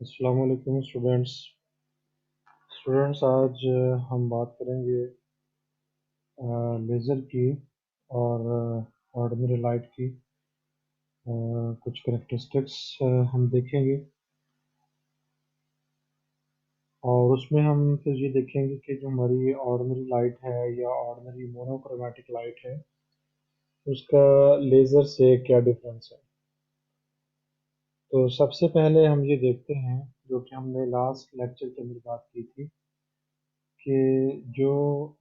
अस्सलाम वालेकुम स्टूडेंट्स आज हम बात करेंगे लेज़र की और ऑर्डिनरी लाइट की कुछ करेक्टरिस्टिक्स हम देखेंगे और उसमें हम फिर ये देखेंगे कि जो हमारी ऑर्डिनरी लाइट है या ऑर्डिनरी मोनोक्रोमैटिक लाइट है उसका लेज़र से क्या डिफरेंस है। तो सबसे पहले हम ये देखते हैं जो कि हमने लास्ट लेक्चर के अंदर बात की थी कि जो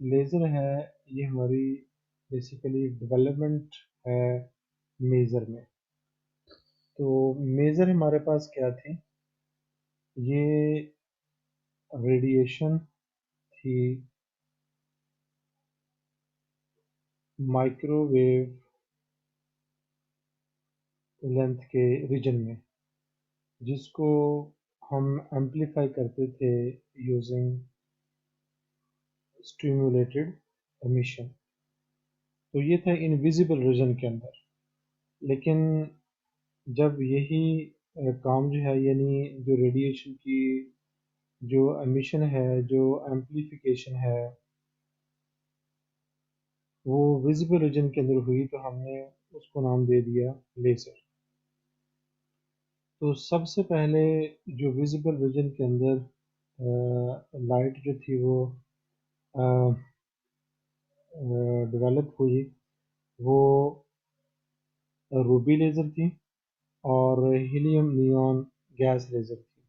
लेज़र है ये हमारी बेसिकली डेवलपमेंट है मेज़र में। तो मेज़र हमारे पास क्या थी, ये रेडिएशन थी माइक्रोवेव लेंथ के रीजन में, जिसको हम एम्प्लीफाई करते थे यूजिंग स्टिम्युलेटेड एमिशन। तो ये था इनविजिबल रीजन के अंदर। लेकिन जब यही काम जो है यानी जो रेडिएशन की जो एमिशन है, जो एम्प्लीफिकेशन है, वो विजिबल रीजन के अंदर हुई तो हमने उसको नाम दे दिया लेज़र। तो सबसे पहले जो विजिबल रीजन के अंदर लाइट जो थी वो डेवलप हुई, वो रूबी लेज़र थी और हीलियम नियॉन गैस लेज़र थी।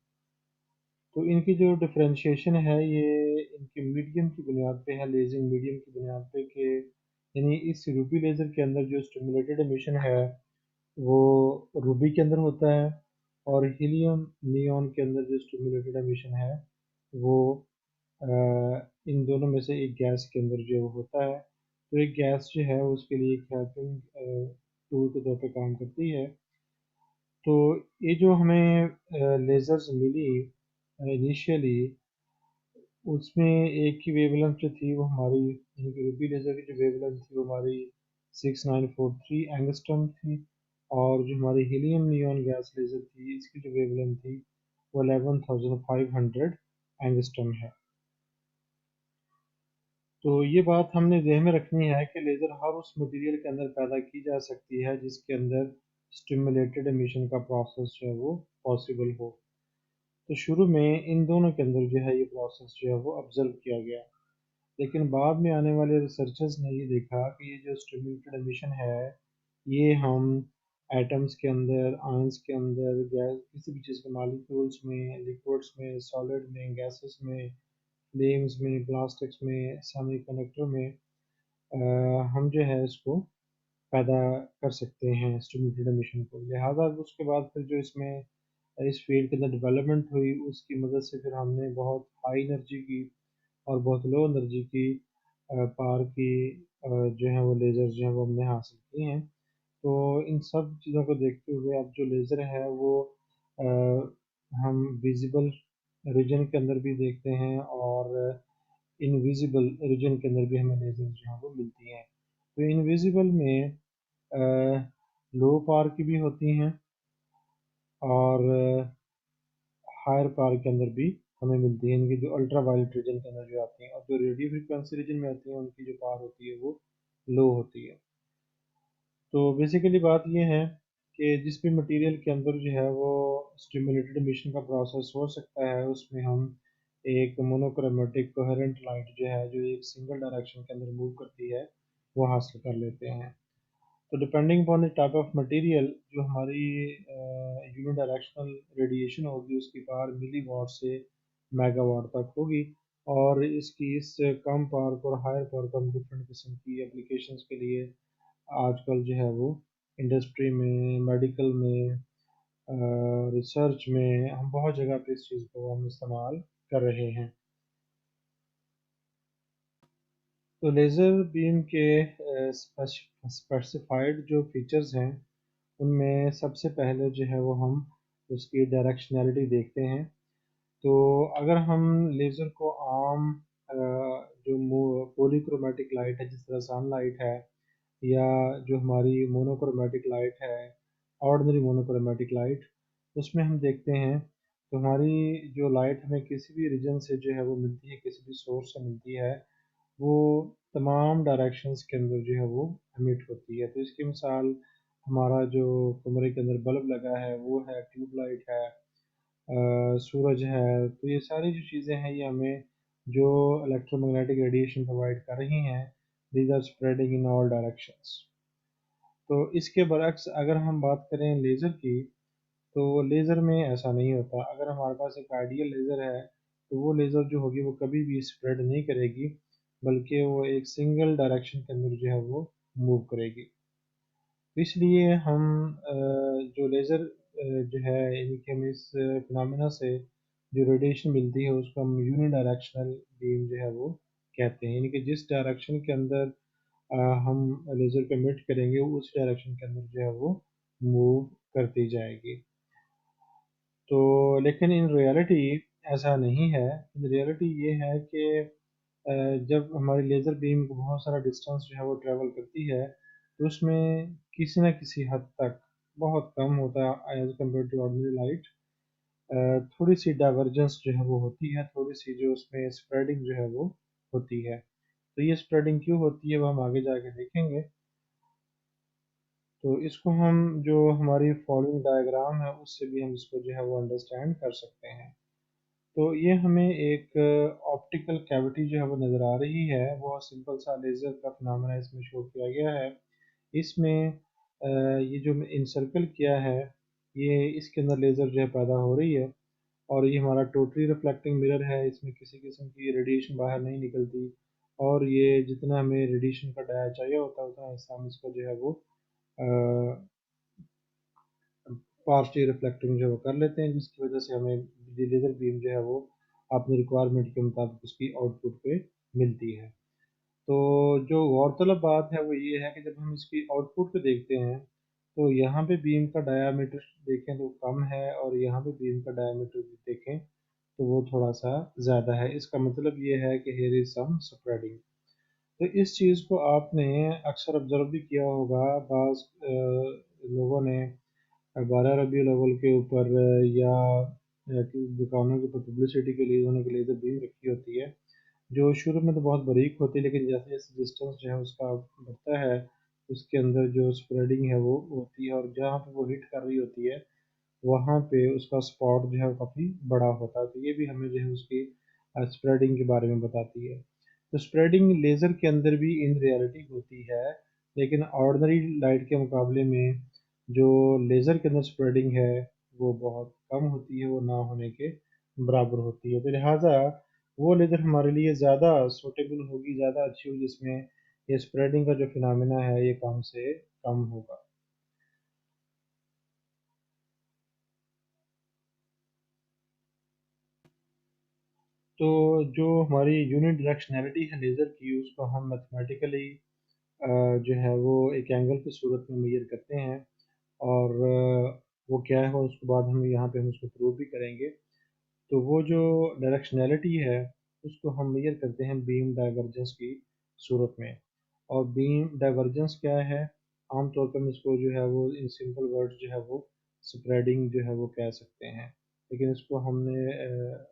तो इनकी जो डिफरेंशिएशन है ये इनके मीडियम की बुनियाद पे है, लेजिंग मीडियम की बुनियाद पे कि यानी इस रूबी लेज़र के अंदर जो स्टिमुलेटेड एमिशन है वो रूबी के अंदर होता है और हीलियम नियॉन के अंदर जो स्टिमुलेटेड एमिशन है वो इन दोनों में से एक गैस के अंदर जो होता है। तो एक गैस जो है उसके लिए एक हेल्पिंग टूल के तौर पे काम करती है। तो ये जो हमें लेज़र्स मिली इनिशियली, उसमें एक की वेवलेंथ जो थी वो हमारी यानी कि रूबी लेज़र की जो वेवलेंथ थी वो हमारी 6943 एंगस्ट्रॉम थी और जो हमारी हीलियम नियॉन गैस लेज़र थी इसकी जो वेवलेंथ थी वो 11500 एंगस्ट्रॉम है। तो ये बात हमने ज़हन में रखनी है कि लेज़र हर उस मटेरियल के अंदर पैदा की जा सकती है जिसके अंदर स्टिमुलेटेड एमिशन का प्रोसेस जो है वो पॉसिबल हो। तो शुरू में इन दोनों के अंदर जो है ये प्रोसेस जो है वो ऑब्जर्व किया गया, लेकिन बाद में आने वाले रिसर्चर्स ने ये देखा कि ये जो स्टिम्युलेटेड एमिशन है ये हम एटम्स के अंदर, आयंस के अंदर, गैस किसी भी चीज़ के मॉलिक्यूल्स में, लिक्विड्स में, सॉलिड में, गैसेस में, फ्लेम्स में, प्लास्टिक्स में, सेमीकंडक्टर में हम जो है इसको पैदा कर सकते हैं स्टिम्युलेटेड एमिशन को। लिहाजा उसके बाद फिर जो इसमें इस फील्ड के अंदर डेवलपमेंट हुई उसकी मदद से फिर हमने बहुत हाई एनर्जी की और बहुत लो एनर्जी की पावर की जो है वो लेज़र जो है वो हमने हासिल किए हैं। तो इन सब चीज़ों को देखते हुए अब जो लेज़र है वो अ, हम विजिबल रीजन के अंदर भी देखते हैं और इनविजिबल रीजन के अंदर भी हमें लेज़र जो है वो मिलती हैं। तो इनविजिबल में लो पावर की भी होती हैं और हायर पावर के अंदर भी हमें मिलती है, इनकी जो अल्ट्रा वायलेट रीजन के अंदर जो आती हैं और जो रेडियो फ्रिक्वेंसी रीजन में आती हैं उनकी जो पावर होती है वो लो होती है। तो बेसिकली बात ये है कि जिस भी मटेरियल के अंदर जो है वो स्टिमुलेटेड एमिशन का प्रोसेस हो सकता है उसमें हम एक मोनोक्रोमेटिक कोहेरेंट लाइट जो है जो एक सिंगल डायरेक्शन के अंदर मूव करती है वो हासिल कर लेते हैं। तो depending upon the type of material जो हमारी यूनिडायरेक्शनल रेडिएशन होगी उसकी पावर मिली वाट से मेगावाट तक होगी और इसकी इस कम पावर को और हायर पावर को हम डिफरेंट किस्म की एप्लीकेशंस के लिए आजकल जो है वो इंडस्ट्री में, मेडिकल में, रिसर्च में हम बहुत जगह पे इस चीज़ को हम इस्तेमाल कर रहे हैं। तो लेज़र बीम के स्पेसिफाइड जो फीचर्स हैं उनमें सबसे पहले जो है वो हम उसकी डायरेक्शनैलिटी देखते हैं। तो अगर हम लेज़र को आम जो पॉलीक्रोमेटिक लाइट है जिस तरह सनलाइट है या जो हमारी मोनोक्रोमेटिक लाइट है, ऑर्डिनरी मोनोक्रोमेटिक लाइट, उसमें हम देखते हैं तो हमारी जो लाइट हमें किसी भी रीजन से जो है वो मिलती है, किसी भी सोर्स से मिलती है, वो तमाम डायरेक्शंस के अंदर जो है वो एमिट होती है। तो इसकी मिसाल हमारा जो कमरे के अंदर बल्ब लगा है वो है, ट्यूबलाइट है, सूरज है। तो ये सारी जो चीज़ें हैं ये हमें जो इलेक्ट्रोमैग्नेटिक रेडिएशन प्रोवाइड कर रही हैं, these are spreading in all directions. तो इसके बरक्स अगर हम बात करें लेज़र की, तो लेज़र में ऐसा नहीं होता। अगर हमारे पास एक आइडियल लेज़र है तो वो लेज़र जो होगी वो कभी भी स्प्रेड नहीं करेगी, बल्कि वो एक सिंगल डायरेक्शन के अंदर जो है वो मूव करेगी। तो इसलिए हम जो लेज़र जो है, यानी कि हम इस फिनोमेना से जो रेडिएशन मिलती है उसको हम यूनिडायरेक्शनल बीम जो है वो कहते हैं। यानी कि जिस डायरेक्शन के अंदर अ, हम लेज़र को एमिट करेंगे उस डायरेक्शन के अंदर जो है वो मूव करती जाएगी। तो लेकिन इन रियलिटी ऐसा नहीं है। इन रियलिटी ये है कि जब हमारी लेज़र बीम को बहुत सारा डिस्टेंस जो है वो ट्रेवल करती है, तो उसमें किसी न किसी हद तक बहुत कम होता है as compare to ordinary light. थोड़ी सी डाइवर्जेंस जो है वो होती है, थोड़ी सी जो उसमें स्प्रेडिंग जो है वो होती है। तो ये स्प्रेडिंग क्यों होती है वो हम आगे जाके देखेंगे। तो इसको हम जो हमारी फॉलोइंग डायग्राम है उससे भी हम इसको जो है वो अंडरस्टैंड कर सकते हैं। तो ये हमें एक ऑप्टिकल कैविटी जो है वो नज़र आ रही है। बहुत सिंपल सा लेज़र का फिनोमेना इसमें शो किया गया है। इसमें ये जो इंसर्कल किया है, ये इसके अंदर लेज़र जो है पैदा हो रही है, और ये हमारा टोटली रिफ्लेक्टिंग मिरर है। इसमें किसी किस्म की रेडिएशन बाहर नहीं निकलती, और ये जितना हमें रेडिएशन का डाया चाहिए होता है उतना हिस्सा हम इसको जो है वो पार्शियल रिफ्लेक्टिंग जो है वो कर लेते हैं, जिसकी वजह से हमें लेज़र बीम जो है वो अपनी रिक्वायरमेंट के मुताबिक उसकी आउटपुट पे मिलती है। तो जो गौरतलब बात है वो ये है कि जब हम इसकी आउटपुट पे देखते हैं, तो यहाँ पे बीम का डायामीटर देखें तो कम है, और यहाँ पे बीम का डायामीटर देखें तो वो थोड़ा सा ज़्यादा है। इसका मतलब ये है कि हेयर इज सम स्प्रेडिंग। तो इस चीज़ को आपने अक्सर ऑब्जर्व भी किया होगा। बाज़ लोगों ने 12 रबी अव्वल के ऊपर या कि दुकानों के ऊपर पब्लिसिटी के लिए उन्होंने लेज़र बीम रखी होती है, जो शुरू में तो बहुत बारीक होती है, लेकिन जैसे जैसे डिस्टेंस जो है उसका बढ़ता है, उसके अंदर जो स्प्रेडिंग है वो होती है, और जहाँ पे वो हिट कर रही होती है वहाँ पे उसका स्पॉट जो है काफ़ी बड़ा होता है। तो ये भी हमें जो है उसकी स्प्रेडिंग के बारे में बताती है। तो स्प्रेडिंग लेज़र के अंदर भी इन रियलिटी होती है, लेकिन ऑर्डिनरी लाइट के मुकाबले में जो लेज़र के अंदर स्प्रेडिंग है वो बहुत कम होती है, वो ना होने के बराबर होती है। तो लिहाजा वो लेज़र हमारे लिए ज़्यादा सूटेबल होगी, ज़्यादा अच्छी होगी, जिसमें ये स्प्रेडिंग का जो फिनोमेना है ये कम से कम होगा। तो जो हमारी यूनिट डायरेक्शनैलिटी है लेज़र की, उसको हम मैथमेटिकली जो है वो एक एंगल की सूरत में मेजर करते हैं, और वो क्या है उसके बाद हम यहाँ पे हम उसको प्रूव भी करेंगे। तो वो जो डायरेक्शनैलिटी है उसको हम मेजर करते हैं बीम डाइवर्जेंस की सूरत में। और बीम डाइवर्जेंस क्या है, आमतौर पर हम इसको जो है वो इन सिंपल वर्ड्स जो है वो स्प्रेडिंग जो है वो कह सकते हैं। लेकिन इसको हमने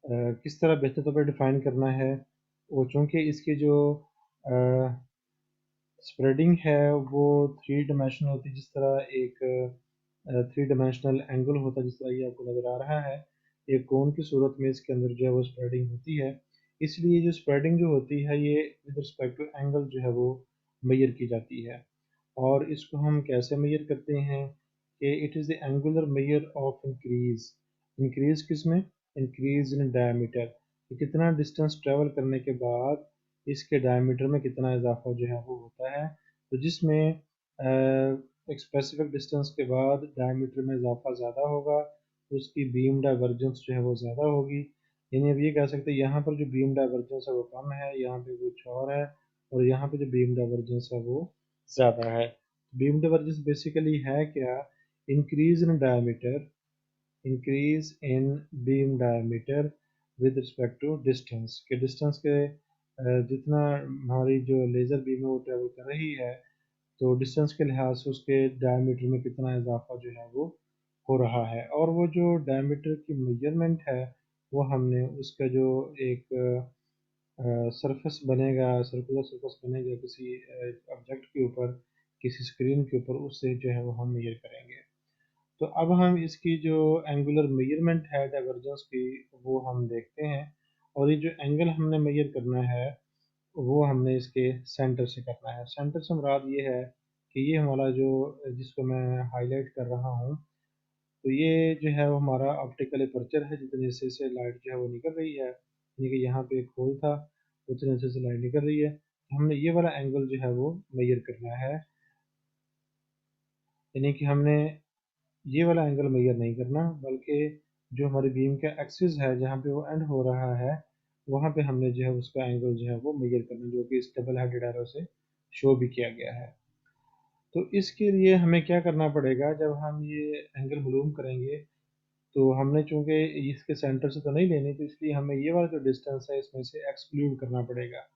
किस तरह बेहतर तौर पर डिफाइन करना है, वो चूँकि इसकी जो स्प्रेडिंग है वो थ्री डायमेंशनल होती है, जिस तरह एक थ्री डायमेंशनल एंगल होता है, जिस तरह ये आपको नज़र आ रहा है, एक कोन की सूरत में इसके अंदर जो है वो स्प्रेडिंग होती है। इसलिए जो स्प्रेडिंग जो होती है ये विद रिस्पेक्ट टू एंगल जो है वो मेजर की जाती है। और इसको हम कैसे मेजर करते हैं कि it is the angular measure of increase. Increase किस में? इंक्रीज इन डायमीटर, कि कितना डिस्टेंस ट्रेवल करने के बाद इसके डायमीटर में कितना इजाफा जो है वो होता है। तो जिसमें एक स्पेसिफिक डिस्टेंस के बाद डायमीटर में इजाफा ज़्यादा होगा, उसकी बीम डाइवर्जेंस जो है वो ज़्यादा होगी। यानी अब ये कह सकते हैं यहाँ पर जो बीम डाइवर्जेंस है वो कम है, यहाँ पे कुछ और है, और यहाँ पे जो बीम डाइवर्जेंस है वो ज़्यादा है। बीम डाइवर्जेंस बेसिकली है क्या? Increase in diameter, increase in beam diameter with respect to distance, के डिस्टेंस के जितना हमारी जो लेज़र बीम है वो ट्रेवल कर रही है, तो डिस्टेंस के लिहाज से उसके डायमीटर में कितना इजाफा जो है वो हो रहा है। और वो जो डायमीटर की मेजरमेंट है वो हमने उसका जो एक सरफेस बनेगा, सर्कुलर सरफेस बनेगा किसी ऑब्जेक्ट के ऊपर, किसी स्क्रीन के ऊपर, उससे जो है वो हम मेजर करेंगे। तो अब हम इसकी जो एंगुलर मेजरमेंट है डाइवर्जेंस की वो हम देखते हैं। और ये जो एंगल हमने मेजर करना है वो हमने इसके सेंटर से करना है। सेंटर से मुराद ये है कि ये हमारा जो, जिसको मैं हाईलाइट कर रहा हूँ, तो ये जो है वो हमारा ऑप्टिकल अपर्चर है। जितने से लाइट जो है वो निकल रही है, यानी कि यहाँ पे एक होल था, उतने से लाइट निकल रही है, तो हमने ये वाला एंगल जो है वो मेजर करना है। यानी कि हमने ये वाला एंगल मेजर नहीं करना, बल्कि जो हमारी बीम का एक्सिस है जहाँ पे वो एंड हो रहा है, वहाँ पे हमने जो है उसका एंगल जो है वो मेजर करना, जो कि इस डबल हेडेड एरो से शो भी किया गया है। तो इसके लिए हमें क्या करना पड़ेगा, जब हम ये एंगल मालूम करेंगे, तो हमने चूंकि इसके सेंटर से तो नहीं लेनी, तो इसलिए हमें ये वाला जो डिस्टेंस है इसमें से एक्सक्लूड करना पड़ेगा।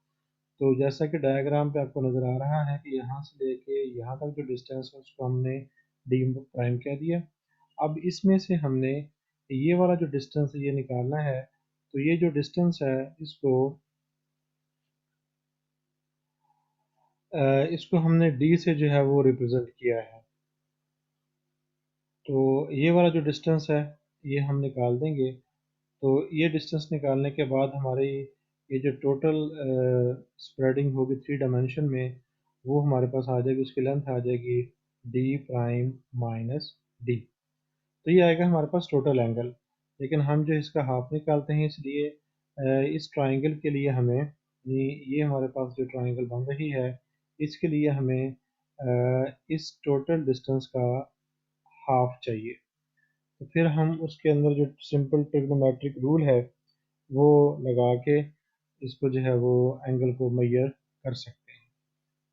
तो जैसा कि डायग्राम पे आपको नज़र आ रहा है कि यहाँ से लेके यहाँ तक जो डिस्टेंस है उसको हमने डी प्राइम कह दिया। अब इसमें से हमने ये वाला जो डिस्टेंस है ये निकालना है। तो ये जो डिस्टेंस है इसको हमने डी से जो है वो रिप्रेजेंट किया है। तो ये वाला जो डिस्टेंस है ये हम निकाल देंगे। तो ये डिस्टेंस निकालने के बाद हमारी ये जो टोटल स्प्रेडिंग होगी 3 डायमेंशन में, वो हमारे पास आ जाएगी, उसकी लेंथ आ जाएगी डी प्राइम माइनस डी। तो ये आएगा हमारे पास टोटल एंगल। लेकिन हम जो इसका हाफ निकालते हैं, इसलिए इस ट्राइंगल के लिए हमें ये हमारे पास जो ट्राइंगल बन रही है, इसके लिए हमें इस टोटल डिस्टेंस का हाफ चाहिए। तो फिर हम उसके अंदर जो सिंपल ट्रिग्नोमेट्रिक रूल है वो लगा के इसको जो है वो एंगल को मेजर कर सकते हैं।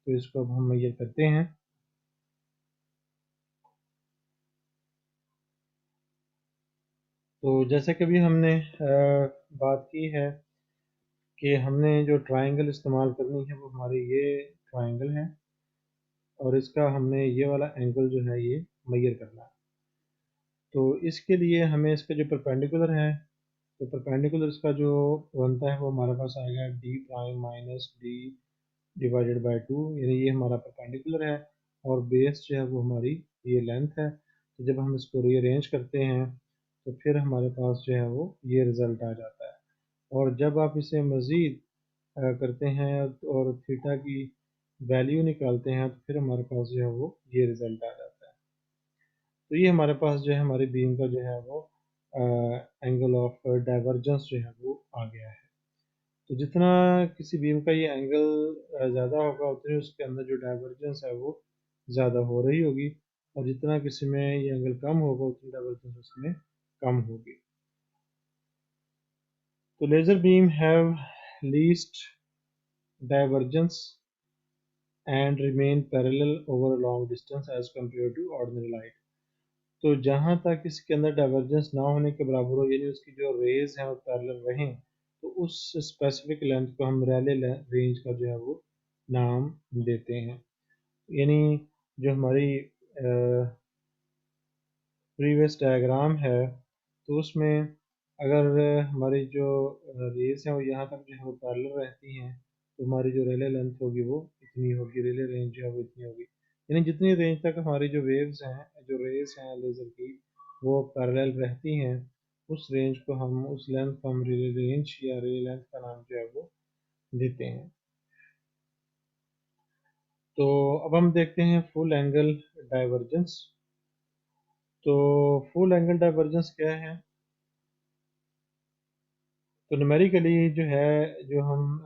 तो इसको अब हम मेजर करते हैं। तो जैसे कि भी हमने बात की है कि हमने जो ट्राइंगल इस्तेमाल करनी है वो हमारी ये ट्राइंगल है, और इसका हमने ये वाला एंगल जो है ये मेजर करना है। तो इसके लिए हमें इसका जो परपेंडिकुलर है, तो परपेंडिकुलर इसका जो बनता है वो हमारे पास आएगा D prime minus D divided by 2, यानी ये हमारा परपेंडिकुलर है। और बेस जो है वो हमारी ये लेंथ है। तो जब हम इसको रीअरेंज करते हैं तो फिर हमारे पास जो है वो ये रिज़ल्ट आ जाता है। और जब आप इसे मज़ीद करते हैं और थीटा की वैल्यू निकालते हैं, तो फिर हमारे पास जो है वो ये रिज़ल्ट आ जाता है। तो ये हमारे पास जो है हमारी बीम का जो है वो एंगल ऑफ डाइवर्जेंस जो है वो आ गया है। तो जितना किसी बीम का ये एंगल ज़्यादा होगा, उतनी उसके अंदर जो डाइवर्जेंस है वो ज़्यादा हो रही होगी। और जितना किसी में ये एंगल कम होगा, उतनी डाइवर्जेंस उसमें कम होगी। तो laser beam have least divergence and remain parallel over a long distance as compare to ordinary light. तो जहाँ तक इसके अंदर डाइवर्जेंस ना होने के बराबर हो, यानी उसकी जो रेज हैं वो पैरेलल रहें, तो उस स्पेसिफिक लेंथ को हम रैले रेंज का जो है वो नाम देते हैं। यानी जो हमारी प्रीवियस डायग्राम है, तो उसमें अगर हमारी जो रेस हैं वो यहाँ तक जो है वो पैरेलल रहती हैं, तो हमारी जो रेले लेंथ होगी वो इतनी होगी, रेले रेंज जो है वो इतनी होगी। यानी जितनी रेंज तक हमारी जो वेव्स हैं, जो रेस हैं लेज़र की, वो पैरेलल रहती हैं, उस रेंज को हम, उस लेंथ को हम रेले रेंज या रेले लेंथ का नाम जो है वो देते हैं। तो अब हम देखते हैं फुल एंगल डाइवर्जेंस। तो फुल एंगल डाइवर्जेंस क्या है? तो न्यूमेरिकली जो है, जो हम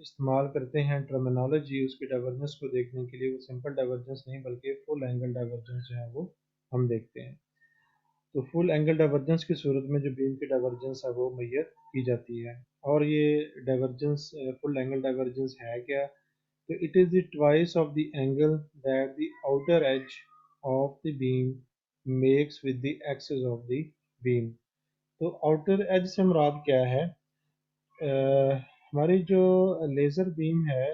इस्तेमाल करते हैं टर्मिनोलॉजी उसकी डाइवर्जेंस को देखने के लिए, वो सिंपल डाइवर्जेंस नहीं बल्कि फुल एंगल डाइवर्जेंस जो है वो हम देखते हैं। तो फुल एंगल डाइवर्जेंस की सूरत में जो बीम की डाइवर्जेंस है वो मेजर की जाती है। और ये डाइवर्जेंस, फुल एंगल डाइवर्जेंस है क्या? तो it is the twice of the angle that the outer as of the beam makes with the axis of the beam. तो आउटर एज से मुराद क्या है? हमारी जो लेज़र बीम है,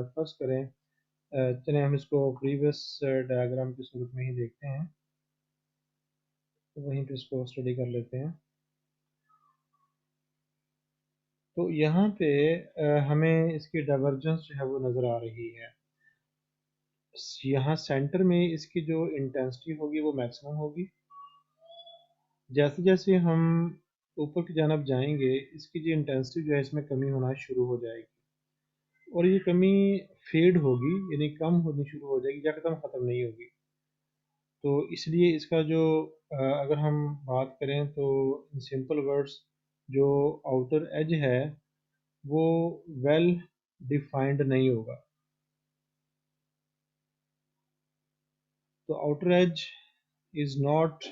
फर्ज करें, चलें हम इसको प्रीवियस डायग्राम की सूरत में ही देखते हैं। तो वहीं पे इसको स्टडी कर लेते हैं। तो यहाँ पे हमें इसकी डाइवर्जेंस जो है वो नज़र आ रही है। यहाँ सेंटर में इसकी जो इंटेंसिटी होगी वो मैक्सिमम होगी। जैसे जैसे हम ऊपर की जानब जाएंगे इसकी जो इंटेंसिटी जो है इसमें कमी होना शुरू हो जाएगी, और ये कमी फेड होगी, यानी कम होनी शुरू हो जाएगी, यकदम ख़त्म नहीं होगी। तो इसलिए इसका जो अगर हम बात करें तो इन सिंपल वर्ड्स, जो आउटर एज है वो वेल डिफाइंड नहीं होगा। तो outer as is not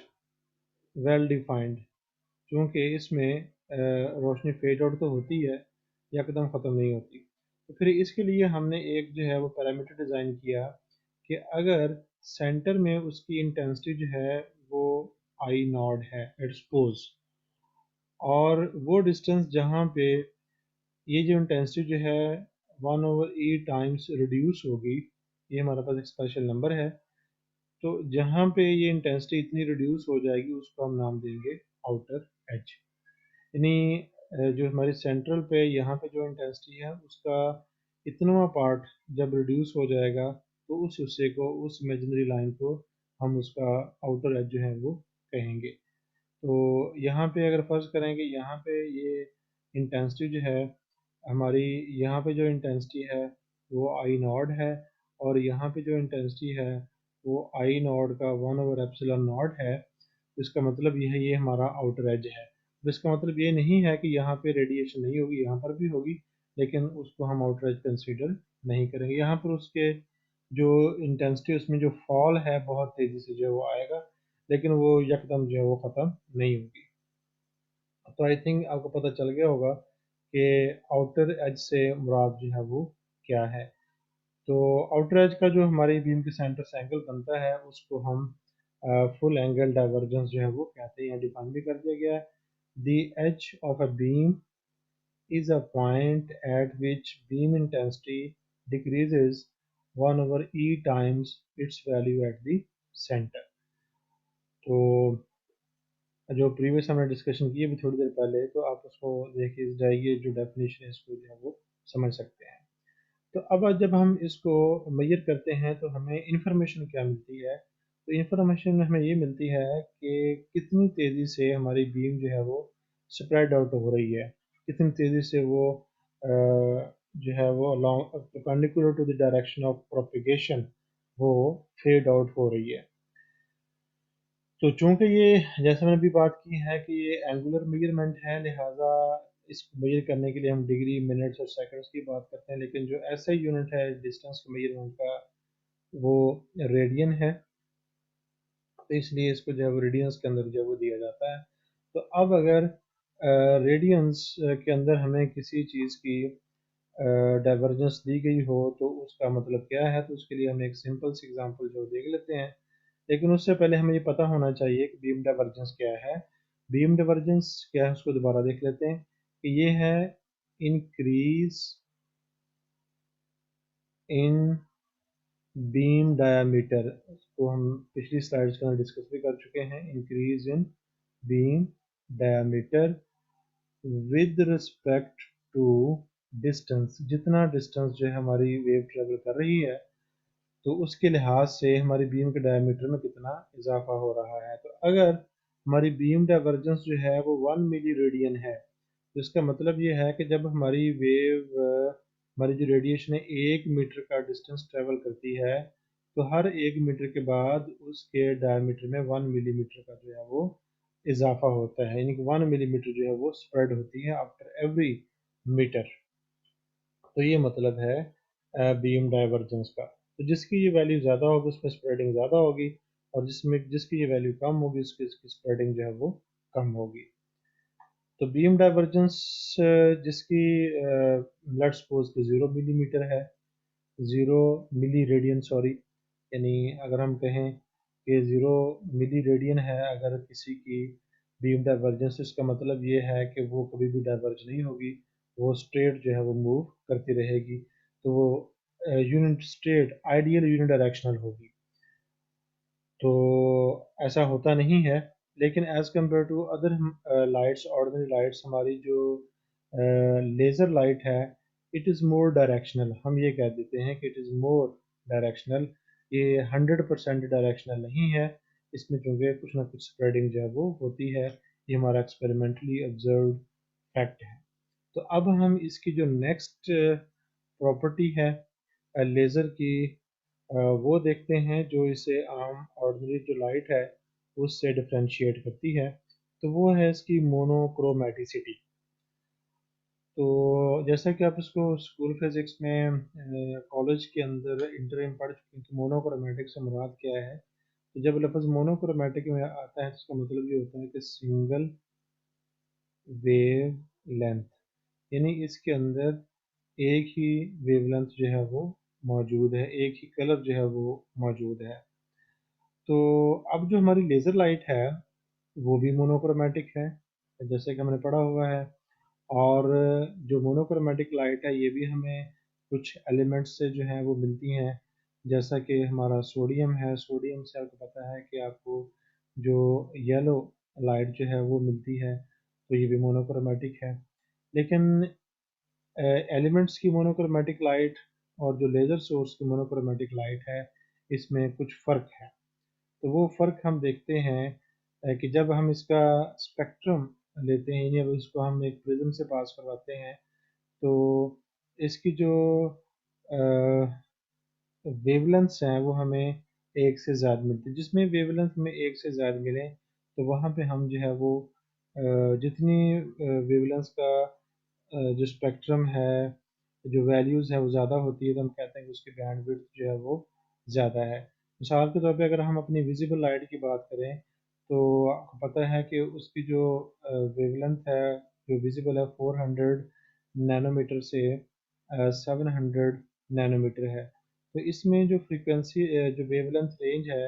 well defined, क्योंकि इसमें रोशनी फेड आउट तो होती है, यकदम ख़त्म नहीं होती। तो फिर इसके लिए हमने एक जो है वो पैरामीटर डिज़ाइन किया कि अगर सेंटर में उसकी इंटेंसिटी जो है वो आई नॉट है एट सपोज, और वो डिस्टेंस जहाँ पे ये जो इंटेंसिटी जो है 1/e टाइम्स रिड्यूस होगी, ये हमारे पास एक स्पेशल नंबर है। तो जहाँ पे ये इंटेंसिटी इतनी रिड्यूस हो जाएगी उसको हम नाम देंगे आउटर एज। यानी जो हमारी सेंट्रल पे यहाँ पे जो इंटेंसिटी है उसका इतना पार्ट जब रिड्यूस हो जाएगा तो उस हिस्से को, उस इमेजिनरी लाइन को हम उसका आउटर एज जो है वो कहेंगे। तो यहाँ पे अगर फर्ज करें कि यहाँ पे ये इंटेंसिटी जो है हमारी, यहाँ पे जो इंटेंसिटी है वो आई नॉट है, और यहाँ पे जो इंटेंसिटी है वो आई नॉट का 1/एप्सिलॉन नॉट है। तो इसका मतलब ये हमारा आउटर एज है। तो इसका मतलब ये नहीं है कि यहाँ पे रेडिएशन नहीं होगी, यहाँ पर भी होगी, लेकिन उसको हम आउटर एज कंसीडर नहीं करेंगे। यहाँ पर उसके जो इंटेंसिटी उसमें जो फॉल है बहुत तेज़ी से जो है वो आएगा, लेकिन वो यकदम जो है वो ख़त्म नहीं होगी। तो आई थिंक आपको पता चल गया होगा कि आउटर एज से मुराद जो है वो क्या है। तो आउटर एज का जो हमारी बीम के सेंटर से एंगल बनता है उसको हम फुल एंगल डाइवर्जेंस जो है वो कहते हैं, डिफाइन भी कर दिया गया है। The edge of a beam is a point at which beam intensity decreases 1/e times its value at the center। तो जो प्रीवियस हमने डिस्कशन की अभी थोड़ी देर पहले, तो आप उसको देखिए जाइए, जो डेफिनेशन है इसको जो है वो समझ सकते हैं। तो अब जब हम इसको मेजर करते हैं तो हमें इंफॉर्मेशन क्या मिलती है। तो इंफॉर्मेशन हमें ये मिलती है कि कितनी तेज़ी से हमारी बीम जो है वो स्प्रेड आउट हो रही है, कितनी तेज़ी से वो जो है वो along perpendicular to the direction of propagation वो फेड आउट हो रही है। तो चूंकि ये, जैसे मैंने अभी बात की है कि ये एंगुलर मेजरमेंट है, लिहाजा इसको मेजर करने के लिए हम डिग्री, मिनट्स और सेकंड्स की बात करते हैं, लेकिन जो ऐसा यूनिट है डिस्टेंस के मेजरमेंट का वो रेडियन है। तो इसलिए इसको जो है वो रेडियंस के अंदर जो है वो दिया जाता है। तो अब अगर रेडियंस के अंदर हमें किसी चीज़ की डाइवर्जेंस दी गई हो तो उसका मतलब क्या है, तो उसके लिए हम एक सिंपल सी एग्जांपल जो देख लेते हैं। लेकिन उससे पहले हमें ये पता होना चाहिए कि बीम डाइवर्जेंस क्या है। बीम डाइवर्जेंस क्या है उसको दोबारा देख लेते हैं कि ये है इंक्रीज इन बीम डायामीटर। तो हम पिछली स्लाइड्स के अंदर डिस्कस भी कर चुके हैं, increase in beam diameter with respect to distance. जितना डिस्टेंस जो है हमारी वेव ट्रेवल कर रही है तो उसके लिहाज से हमारी बीम के डायमीटर में कितना इजाफा हो रहा है। तो अगर हमारी बीम डाइवर्जेंस जो है वो 1 मिली रेडियन है, तो इसका मतलब ये है कि जब हमारी वेव हमारी जो रेडिएशन है 1 मीटर का डिस्टेंस ट्रेवल करती है, तो हर 1 मीटर के बाद उसके डायमीटर में 1 मिलीमीटर का जो है वो इजाफा होता है, यानी कि 1 मिलीमीटर जो है वो स्प्रेड होती है आफ्टर एवरी मीटर। तो ये मतलब है बीम डाइवर्जेंस का। तो जिसकी ये वैल्यू ज़्यादा होगी उसमें स्प्रेडिंग ज़्यादा होगी, और जिसकी ये वैल्यू कम होगी उसकी स्प्रेडिंग जो है वो कम होगी। तो बीम डाइवर्जेंस जिसकी लेट्स सपोज कि 0 मिलीमीटर है, 0 मिली रेडियन सॉरी, यानी अगर हम कहें कि 0 मिली रेडियन है अगर किसी की बीम डाइवर्जेंस, इसका मतलब ये है कि वो कभी भी डाइवर्ज नहीं होगी, वो स्ट्रेट जो है वो मूव करती रहेगी। तो वो unit straight ideal unit directional होगी। तो ऐसा होता नहीं है, लेकिन as compare to other lights, ordinary lights, हमारी जो लेज़र लाइट है, इट इज़ मोर डायरेक्शनल। हम ये कह देते हैं कि इट इज़ मोर डायरेक्शनल। ये 100% डायरेक्शनल नहीं है, इसमें चूँकि कुछ ना कुछ स्प्रेडिंग जो है वो होती है। ये हमारा एक्सपेरिमेंटली ऑब्जर्व्ड फैक्ट है। तो अब हम इसकी जो नेक्स्ट प्रॉपर्टी है लेज़र की, वो देखते हैं जो इसे आम ऑर्डिनरी जो लाइट है उससे डिफ्रेंशिएट करती है। तो वो है इसकी मोनोक्रोमेटिसिटी। तो जैसा कि आप इसको स्कूल फिजिक्स में, कॉलेज के अंदर इंटर में पढ़ चुके हैं कि मोनोक्रोमेटिक से मुराद क्या है। तो जब लफ्ज़ मोनोक्रोमेटिक में आता है तो इसका मतलब ये होता है कि सिंगल वेव लेंथ, यानी इसके अंदर एक ही वेवलेंथ जो है वो मौजूद है, एक ही कलर जो है वो मौजूद है। तो अब जो हमारी लेज़र लाइट है वो भी मोनोक्रोमेटिक है, जैसे कि हमने पढ़ा हुआ है। और जो मोनोक्रोमेटिक लाइट है ये भी हमें कुछ एलिमेंट्स से जो है वो मिलती हैं, जैसा कि हमारा सोडियम है। सोडियम से आपको पता है कि आपको जो येलो लाइट जो है वो मिलती है, तो ये भी मोनोक्रोमेटिक है। लेकिन एलिमेंट्स की मोनोक्रोमेटिक लाइट और जो लेज़र सोर्स की मोनोक्रोमेटिक लाइट है, इसमें कुछ फ़र्क है। तो वो फ़र्क हम देखते हैं कि जब हम इसका स्पेक्ट्रम लेते हैं, यानी अब इसको हम एक प्रिज्म से पास करवाते हैं, तो इसकी जो वेवलेंथ्स हैं वो हमें एक से ज़्यादा मिलती है। जिसमें वेवलेंथ में एक से ज़्यादा मिले तो वहाँ पे हम जो है वो जितनी वेवलेंथ का जो स्पेक्ट्रम है, जो वैल्यूज़ है वो ज़्यादा होती है, तो हम कहते हैं कि उसकी बैंड विड्थ जो है वो ज़्यादा है। मिसाल के तौर पे अगर हम अपनी विजिबल लाइट की बात करें, तो आपको पता है कि उसकी जो वेवलेंथ है जो विजिबल है 400 नैनोमीटर से 700 नैनोमीटर है। तो इसमें जो फ्रीक्वेंसी जो वेवलेंथ रेंज है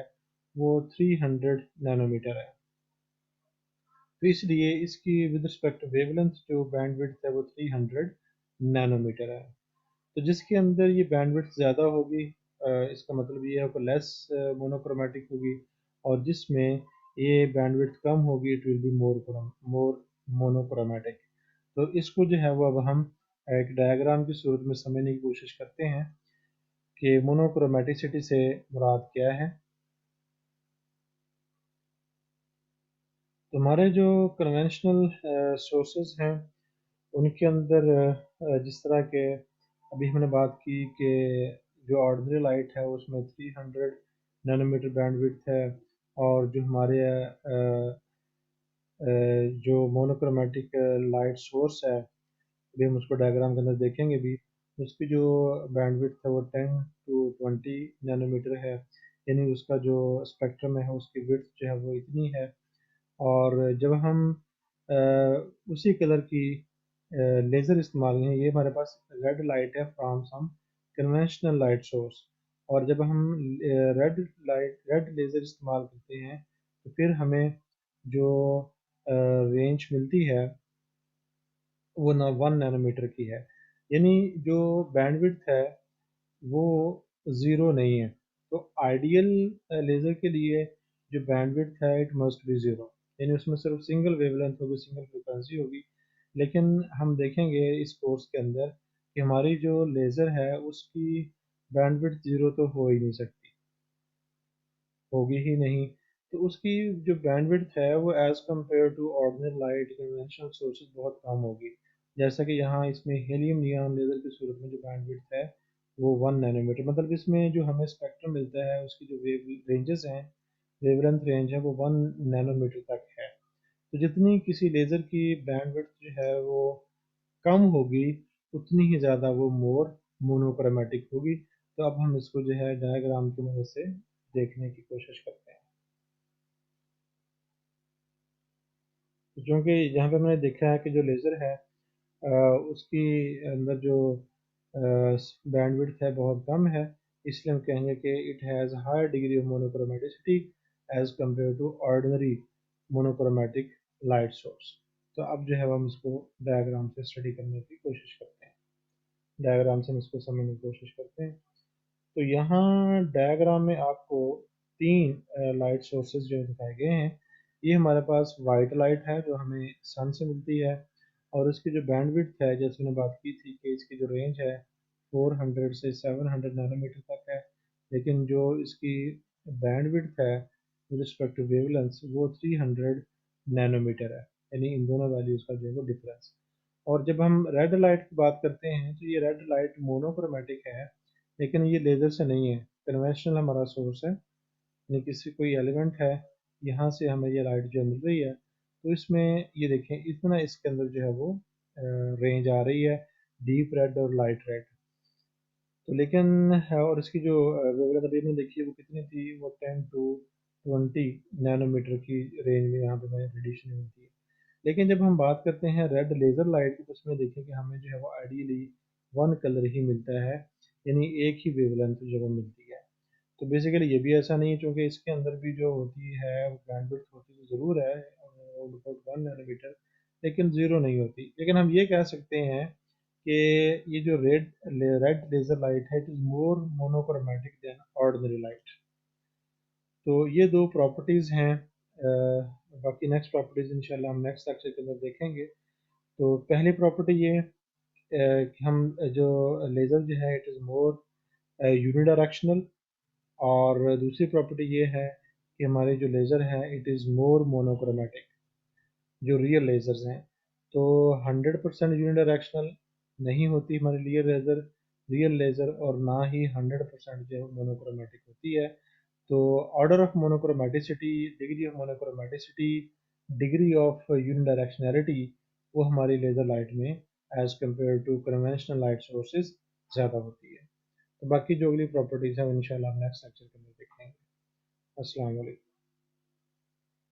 वो 300 नैनोमीटर है। तो इसलिए इसकी विद रिस्पेक्ट टू वेवलेंथ जो बैंडविड्थ है वो 300 नैनोमीटर है। तो जिसके अंदर ये बैंडविड्थ ज़्यादा होगी, इसका मतलब ये है कि लेस मोनोक्रोमेटिक होगी, और जिसमें ये बैंडविड्थ कम होगी it will be more monochromatic. तो इसको जो है वो अब हम एक डायग्राम की सूरत में समझने की कोशिश करते हैं कि मोनोक्रोमेटिसिटी से मुराद क्या है। तो हमारे जो कन्वेंशनल सोर्सेज हैं उनके अंदर जिस तरह के अभी हमने बात की कि जो ऑर्डिनरी लाइट है उसमें 300 नैनोमीटर बैंडविड्थ है, और जो हमारे जो मोनोक्रोमेटिक लाइट सोर्स है, अभी हम उसको डायग्राम के अंदर देखेंगे भी, उसकी जो बैंडविड्थ है वो 10 to 20 नैनोमीटर है। यानी उसका जो स्पेक्ट्रम है उसकी विड्थ जो है वो इतनी है। और जब हम अ, उसी कलर की लेज़र इस्तेमाल करें, ये हमारे पास रेड लाइट है from some conventional light source, और जब हम रेड लेज़र इस्तेमाल करते हैं तो फिर हमें जो रेंज मिलती है वो 1 नैनोमीटर की है। यानी जो बैंडविड्थ है वो ज़ीरो नहीं है। तो आइडियल लेज़र के लिए जो बैंडविड्थ है इट मस्ट बी ज़ीरो, यानी उसमें सिर्फ सिंगल वेवलेंथ होगी, सिंगल फ्रिक्वेंसी होगी। लेकिन हम देखेंगे इस कोर्स के अंदर कि हमारी जो लेज़र है उसकी बैंडविड्थ ज़ीरो तो हो ही नहीं सकती, होगी ही नहीं। तो उसकी जो बैंडविड्थ है वो as compare to ordinary light conventional sources बहुत कम होगी। जैसा कि यहाँ इसमें हीलियम नियॉन लेज़र की सूरत में जो बैंडविड्थ है वो 1 नैनोमीटर, मतलब इसमें जो हमें स्पेक्ट्रम मिलता है उसकी जो वेव रेंजेस हैं, वेवलेंथ रेंज है वो 1 नैनोमीटर तक है। तो जितनी किसी लेज़र की बैंडविड्थ जो है वो कम होगी, उतनी ही ज़्यादा वो मोर मोनोक्रोमेटिक होगी। तो अब हम इसको जो है डायग्राम की मदद से देखने की कोशिश करते हैं। तो चूँकि यहाँ पे मैंने देखा है कि जो लेज़र है उसकी अंदर जो बैंडविड्थ है बहुत कम है, इसलिए हम कहेंगे कि it has higher degree of monochromaticity as compare to ordinary monochromatic light source. तो अब जो है हम इसको डायग्राम से स्टडी करने की कोशिश करते हैं, डायग्राम से हम इसको समझने की कोशिश करते हैं। तो यहाँ डायग्राम में आपको तीन लाइट सोर्सेज जो दिखाए गए हैं, ये हमारे पास वाइट लाइट है जो हमें सन से मिलती है, और इसकी जो बैंडविड्थ है, जैसे मैंने बात की थी कि इसकी जो रेंज है 400 से 700 नैनोमीटर तक है, लेकिन जो इसकी बैंडविड्थ है विद रिस्पेक्ट टू वेवलेंथ वो 300 नैनोमीटर है, यानी इन दोनों वैल्यूज़ का जो है वो डिफरेंस। और जब हम रेड लाइट की बात करते हैं तो ये रेड लाइट मोनोक्रोमेटिक है, लेकिन ये लेज़र से नहीं है, कन्वेंशनल हमारा सोर्स है, यानी किसी कोई एलिमेंट है, यहाँ से हमें ये लाइट जो मिल रही है, तो इसमें ये देखें इतना इसके अंदर जो है वो रेंज आ रही है, डीप रेड और लाइट रेड। तो लेकिन है, और इसकी जो वेवलेंथ अभी में देखिए वो कितनी थी, वो 10 to 20 नैनोमीटर की रेंज में यहाँ पे हमें रेडिएशन मिलती है। लेकिन जब हम बात करते हैं रेड लेज़र लाइट की, तो उसमें देखें कि हमें जो है वो आइडियली वन कलर ही मिलता है, यानी एक ही वेवलेंथ जो वो मिलती है। तो बेसिकली ये भी ऐसा नहीं है, क्योंकि इसके अंदर भी जो होती है वो बैंडविड्थ होती तो ज़रूर है अबाउट 1 नैनोमीटर, लेकिन ज़ीरो नहीं होती। लेकिन हम ये कह सकते हैं कि ये जो रेड लेज़र लाइट है, it is more monochromatic then ordinary light. तो ये दो प्रॉपर्टीज़ हैं। बाकी नेक्स्ट प्रॉपर्टीज़ इंशाल्लाह हम नेक्स्ट लेक्चर के अंदर देखेंगे। तो पहली प्रॉपर्टी ये कि हम जो लेज़र जो है इट इज़ मोर यूनिडायरेक्शनल, और दूसरी प्रॉपर्टी ये है कि हमारे जो लेज़र हैं इट इज़ मोर मोनोक्रोमेटिक, जो रियल लेज़र्स हैं। तो 100% यूनिडायरेक्शनल नहीं होती हमारे लिए लेज़र, रियल लेज़र, और ना ही 100% जो मोनोक्रोमेटिक होती है। तो order of monochromaticity, degree of monochromaticity, degree of unidirectionality, वो हमारी लेज़र लाइट में as compare to conventional light sources ज़्यादा होती है। तो बाकी जो अगली प्रॉपर्टीज़ हैं इंशाल्लाह हम नेक्स्ट लेक्चर के अंदर देखेंगे। अस्सलाम वालेकुम।